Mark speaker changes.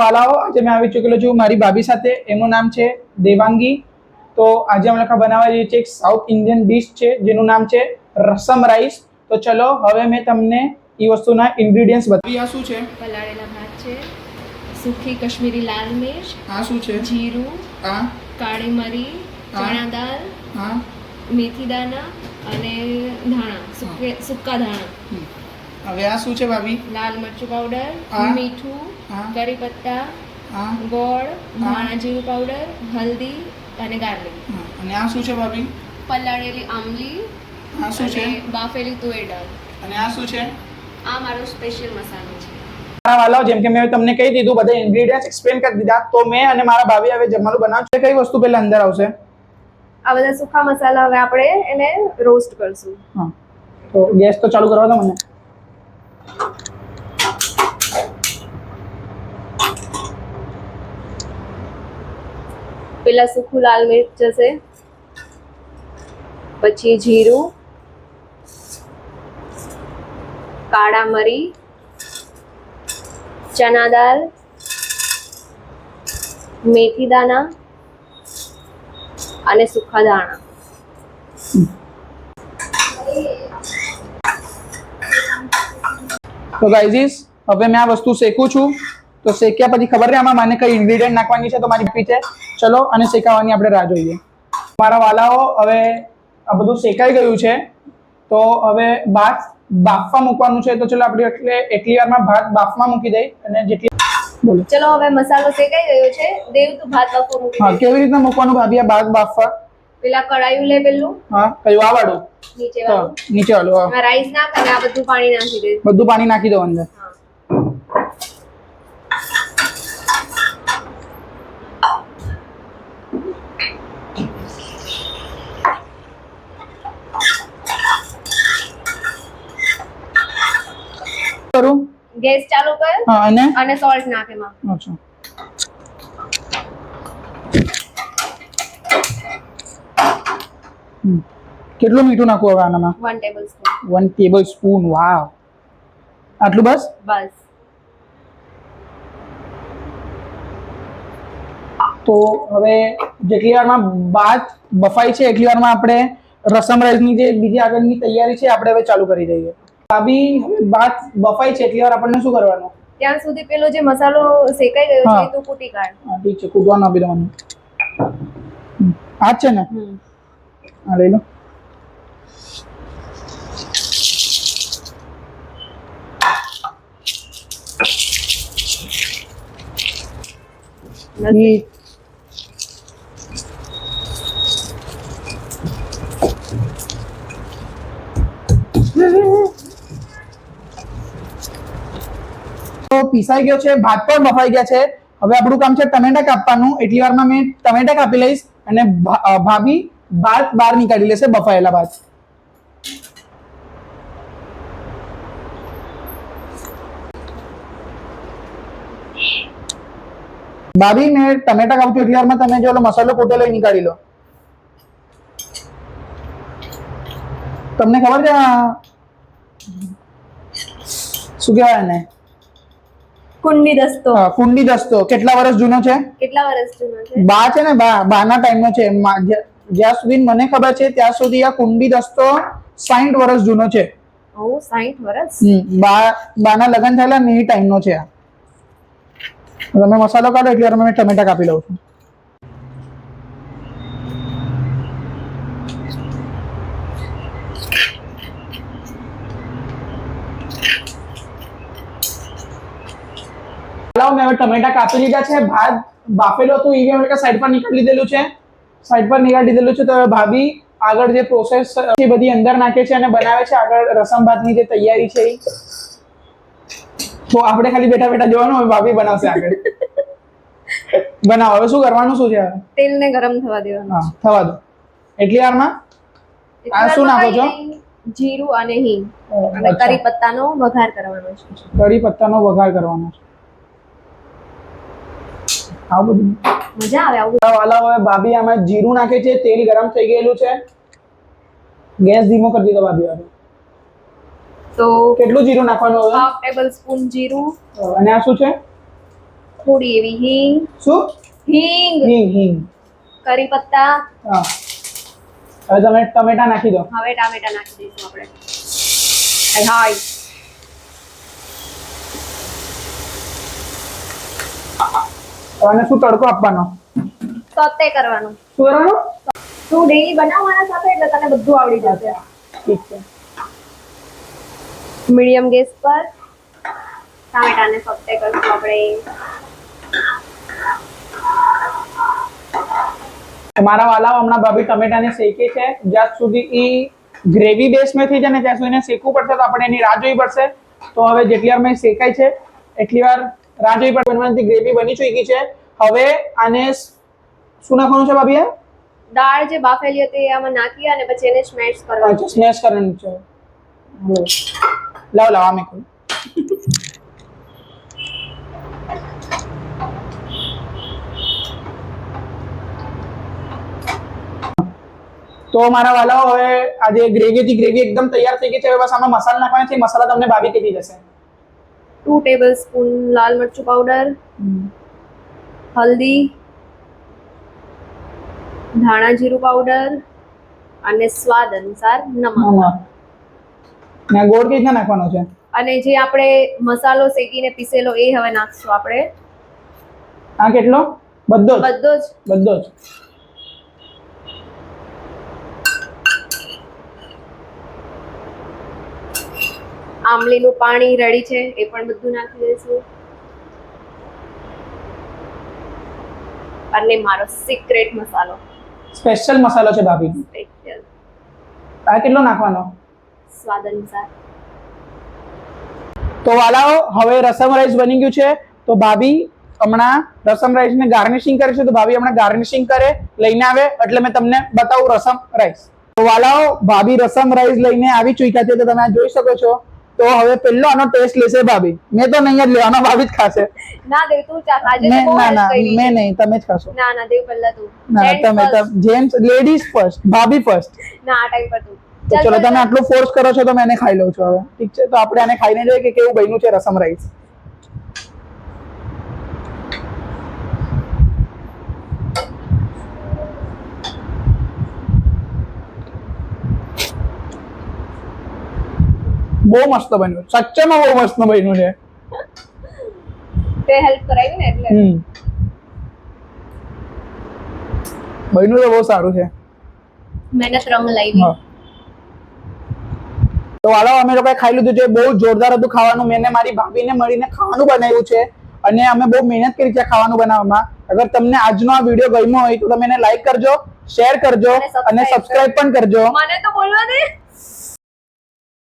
Speaker 1: વાલાઓ આજે મેં આવી ચૂકેલો છું મારી ભાભી સાથે. એનું નામ છે દેવાંગી. તો આજે અમે લોકો બનાવવા જઈએ છીએ એક સાઉથ ઇન્ડિયન ડિશ છે જેનું નામ છે રસમ રાઈસ. તો ચલો હવે મેં તમને એ વસ્તુના ઇન્ગ્રેડિયન્ટ્સ બતાવી. આ શું છે?
Speaker 2: પલાળેલા ભાત છે, સૂકી કશ્મીરી લાલ મિર્ચ,
Speaker 1: આ શું છે?
Speaker 2: જીરું,
Speaker 1: આ
Speaker 2: કાળી મરી, ચણા દાળ,
Speaker 1: હા,
Speaker 2: મેથી દાણા અને ધાણા, સૂકા ધાણા.
Speaker 1: હવે આ શું છે ભાભી?
Speaker 2: લાલ મરચું પાવડર, મીઠું, કરી પત્તા, ગોળ, ધાણા જીરું પાવડર, હલ્દી અને ગાર્લિક.
Speaker 1: અને આ શું છે ભાભી?
Speaker 2: પલાળેલી આંબલી,
Speaker 1: આ શું છે?
Speaker 2: બાફેલી તુવેર દાળ.
Speaker 1: અને આ શું છે?
Speaker 2: આ મારો સ્પેશિયલ મસાલો છે.
Speaker 1: મારા વાલાઓ જેમ કે મેં તમને કહી દીધું, બધા ઇન્ગ્રેડિયન્ટ્સ એક્સપ્લેન કરી દીધા. તો મેં અને મારા ભાભી હવે જમવાનું બનાવશું. કઈ વસ્તુ પહેલા અંદર આવશે?
Speaker 2: આ બધા સૂકા મસાલા હવે આપણે એને રોસ્ટ કરશું.
Speaker 1: હા, તો ગેસ તો ચાલુ કરવા દો મને.
Speaker 2: પેલા સૂકું લાલ મિર્ચ જશે, પછી જીરું, કાળા મરી, ચના દાળ, મેથી દાણા અને સૂકા ધાણા.
Speaker 1: તો ગાઈઝ હવે મેં આ વસ્તુ શેકું છું. તો શેક્યા પછી ખબર નહીં આમાં મને કઈ ઇન્ગ્રેડિયન્ટ નાખવાની છે, તો મારી પીછે ચલો અને શેકાવાની આપણે રાહ જોઈએ. મારા વાલાઓ હવે આ બધું શેકાઈ ગયું છે. તો હવે ભાત બાફવા મૂકવાનું છે. તો ચલો આપણે એટલી વારમાં ભાત બાફમાં મૂકી દઈ અને જેટલી બોલો.
Speaker 2: ચલો હવે મસાલો શેકાઈ ગયો છે. દેવ તું ભાત બાફવા મૂકી
Speaker 1: હા, કેવી રીતના મૂકવાનું ભાભી આ ભાત બાફવા?
Speaker 2: પેલા કડાયું લે પેલું.
Speaker 1: હા, કયું? આ વાળું?
Speaker 2: નીચે વાળું.
Speaker 1: નીચે વાળું. હા,
Speaker 2: રાઈસ નાખ અને આ બધું પાણી નાખી દે.
Speaker 1: બધું પાણી નાખી દો અંદર. કરું?
Speaker 2: ગેસ ચાલુ કર.
Speaker 1: હા,
Speaker 2: અને સોલ્ટ નાખ એમાં.
Speaker 1: અચ્છા. કેટલું મીઠું નાખવું હવે આનામાં?
Speaker 2: 1 ટેબલસ્પૂન.
Speaker 1: 1 ટેબલસ્પૂન. વાવ, આટલું બસ?
Speaker 2: બસ.
Speaker 1: તો હવે જેટલી વારમાં ભાત બફાઈ છે એટલી વારમાં આપણે રસમ રાઈસની જે બીજી આગળની તૈયારી છે આપણે હવે ચાલુ કરી દઈએ. ભાભી હવે ભાત બફાઈ છે એટલી વાર આપણને શું કરવાનું?
Speaker 2: ત્યાં સુધી પેલો જે મસાલો શેકાઈ ગયો છે એ તું કૂટી કાઢ.
Speaker 1: હા, ઠીક છે. કૂટવાનું આપી દો મને. આ જ છે ને? હા, લઈ લો. પીસાઈ ગયો છે, ભાત પણ બફાઈ ગયા છે. હવે આપણું કામ છે ટમેટા કાપવાનું. એટલી વારમાં મેં ટમેટા કાપી લઈશ અને ભાભી ભાત બહાર નીકાળી લેશે, બફાયેલા ભાત. ભાભી મેં ટમેટા કાપું છું એટલી વારમાં તમે જો મસાલો કૂટેલો એ નીકાળી લો. તમને ખબર છે શું કહેવાય ને?
Speaker 2: કુંડી દસ્તો.
Speaker 1: કુંડી દસ્તો કેટલા વર્ષ જૂનો છે?
Speaker 2: કેટલા વર્ષ જૂનો છે?
Speaker 1: બા છે ને, બાના ટાઈમનો છે. જ્યાં સુધી મને ખબર છે ત્યાં સુધી આ કુંડી દસ્તો 60 વર્ષ જૂનો છે.
Speaker 2: ઓ, 60 વર્ષ.
Speaker 1: બાના લગ્ન થયેલા ને એ ટાઈમનો છે આ. તમે મસાલો કાઢો એટલે મેં ટમેટા કાપી લઉં છું. મેં હવે ટમેટા કાપી લીધા છે. ભાત બાફેલો હતું એ અમે સાઈડ પર નીકાળી દીધેલું છે. તો હવે ભાભી આગળ જે પ્રોસેસ છે બધી અંદર નાખે છે અને બનાવે છે આગળ રસમ ભાતની જે તૈયારી છે એ. તો આપણે ખાલી બેઠા બેઠા જોવાનું, હવે ભાભી બનાવશે આગળ. બનાવો. હવે શું કરવાનું? શું છે?
Speaker 2: તેલને ગરમ થવા દેવાનું.
Speaker 1: હા, થવા દો. એટલી વારમાં આ શું નાખો છો?
Speaker 2: જીરું અને હિંગ અને કરી પત્તાનો વઘાર કરવાનો છે.
Speaker 1: કરી પત્તાનો વઘાર કરવાનો છે. આવું બધું
Speaker 2: મજા આવે. આવું
Speaker 1: વાલા હવે ભાભી આમાં જીરું નાખે છે. તેલ ગરમ થઈ ગયેલું છે. ગેસ ધીમો કરી દીધો ભાભી. હવે તો કેટલું જીરું નાખવાનું? હવે
Speaker 2: 1/2 ટેબલસ્પૂન જીરું.
Speaker 1: અને આ શું છે?
Speaker 3: થોડી એવી હિંગ,
Speaker 1: શું?
Speaker 3: હિંગ,
Speaker 1: હિંગ.
Speaker 3: કરી પત્તા.
Speaker 1: હા, હવે તમે ટમેટા નાખી દો.
Speaker 3: હવે ટામેટા નાખી દઈશું આપણે. હાય
Speaker 1: અને શું તડકો આપવાનો?
Speaker 3: સોતે કરવાનું.
Speaker 1: શું કરવાનું?
Speaker 3: તું ડેલી બનાવવાના સાથે એટલે તને બધું આવડી જશે.
Speaker 1: ઠીક છે.
Speaker 3: મીડિયમ ગેસ પર ટામેટાને સોતે કરશું આપણે.
Speaker 1: મારા વાલાઓ હમણાં ભાભી ટમેટાને શેકે છે. જ્યાં સુધી ઈ ગ્રેવી બેસ માં થઈ જાય ને ત્યાં સુધી એને શેકવું પડશે, તો આપણે એની રાહ જોવી પડશે. તો હવે જેટલી વાર મેં શેકાય છે એટલી વાર રાહ જોવી પડશે. બનવાથી ગ્રેવી બની ચૂકી છે. હવે આને શું નાખવાનું છે ભાભી?
Speaker 3: દાળ જે બાફેલી હતી એ આમાં નાખી અને પછી એને સ્મેશ કરવાનું.
Speaker 1: અચ્છા, સ્મેશ કરવાનું છે. લાવ આમે કોઈ. તો મારા વાલાઓ હવે આજે ગ્રેવી એકદમ તૈયાર થઈ ગઈ છે. હવે બસ આમાં મસાલા નાખવાના છે. મસાલા તમને ભાભી કીધી જશે.
Speaker 3: 2 ટેબલસ્પૂન લાલ મરચું પાવડર, હલ્દી, ધાણા જીરું પાવડર અને સ્વાદ અનુસાર નમક.
Speaker 1: ને ગોળ કઈ રીતના નાખવાનો છે?
Speaker 3: અને જે આપણે મસાલો શેકીને પીસેલો એ હવે નાખશું આપણે.
Speaker 1: આ કેટલો? બધો જ?
Speaker 3: બધો જ. આમલીનું પાણી રેડી છે, એ પણ બધું નાખી દઈશું. અને મારો સિક્રેટ મસાલો,
Speaker 1: સ્પેશિયલ મસાલો છે ભાભી.
Speaker 3: સ્પેશિયલ
Speaker 1: આ કેટલો નાખવાનો?
Speaker 3: સ્વાદ અનુસાર.
Speaker 1: તો વાલાઓ હવે રસમ રાઈસ બની ગયું છે. તો ભાભી હમણાં રસમ રાઈસ ને ગાર્નિશિંગ કરે છે. તો ભાભી હમણાં ગાર્નિશિંગ કરે લઈને આવે એટલે મેં તમને બતાવું રસમ રાઈસ. તો વાલાઓ ભાભી રસમ રાઈસ લઈને આવી ચૂક્યા છે. તો તમે આ જોઈ શકો છો. તો હવે પહેલો આનો ટેસ્ટ લેશે ભાભી. મેં તો નહીં જ લેવાનો, ભાભી જ ખાશે.
Speaker 3: ના દેવ તું ચા આજે તો બહુ
Speaker 1: ના
Speaker 3: હેલ્પ
Speaker 1: ના
Speaker 3: કરી.
Speaker 1: મેં નહીં, તમે જ ખાશો.
Speaker 3: ના ના દેવ પહેલા તું.
Speaker 1: ના
Speaker 3: Gents
Speaker 1: તમે
Speaker 3: first.
Speaker 1: જેન્ટ્સ લેડીઝ ફર્સ્ટ, ભાભી ફર્સ્ટ.
Speaker 3: ના આ ટાઈમ પર તું.
Speaker 1: તો
Speaker 3: ચાલ,
Speaker 1: ચલો
Speaker 3: ચાલ,
Speaker 1: તમે
Speaker 3: ચાલ.
Speaker 1: આટલું ફોર્સ કરો છો તો મેં એને ખાઈ લઉં છું હવે. ઠીક છે, તો આપણે આને ખાઈને જોઈએ કે કેવું બન્યું છે રસમ રાઈસ. બહુ મસ્ત બન્યું, સચ્ચામાં બહુ મસ્ત બન્યું છે.
Speaker 3: તે હેલ્પ કરાવી ને એટલે.
Speaker 1: બન્યું તો બહુ સારું છે.
Speaker 3: મહેનત રંગ લાવી.
Speaker 1: હા. તો હાલો અમે લોકોએ ખાઈ લીધું છે. બહુ જોરદાર હતું ખાવાનું. મેં ને મારી ભાભીને મળીને ખાવાનું બનાવ્યું છે અને અમે બહુ મહેનત કરી છે ખાવાનું બનાવવામાં. અગર તમને આજનો આ વિડીયો ગમ્યો હોય તો તમે એને લાઈક કરજો, શેર કરજો અને સબસ્ક્રાઇબ પણ કરજો.
Speaker 3: મને તો બોલવા દે.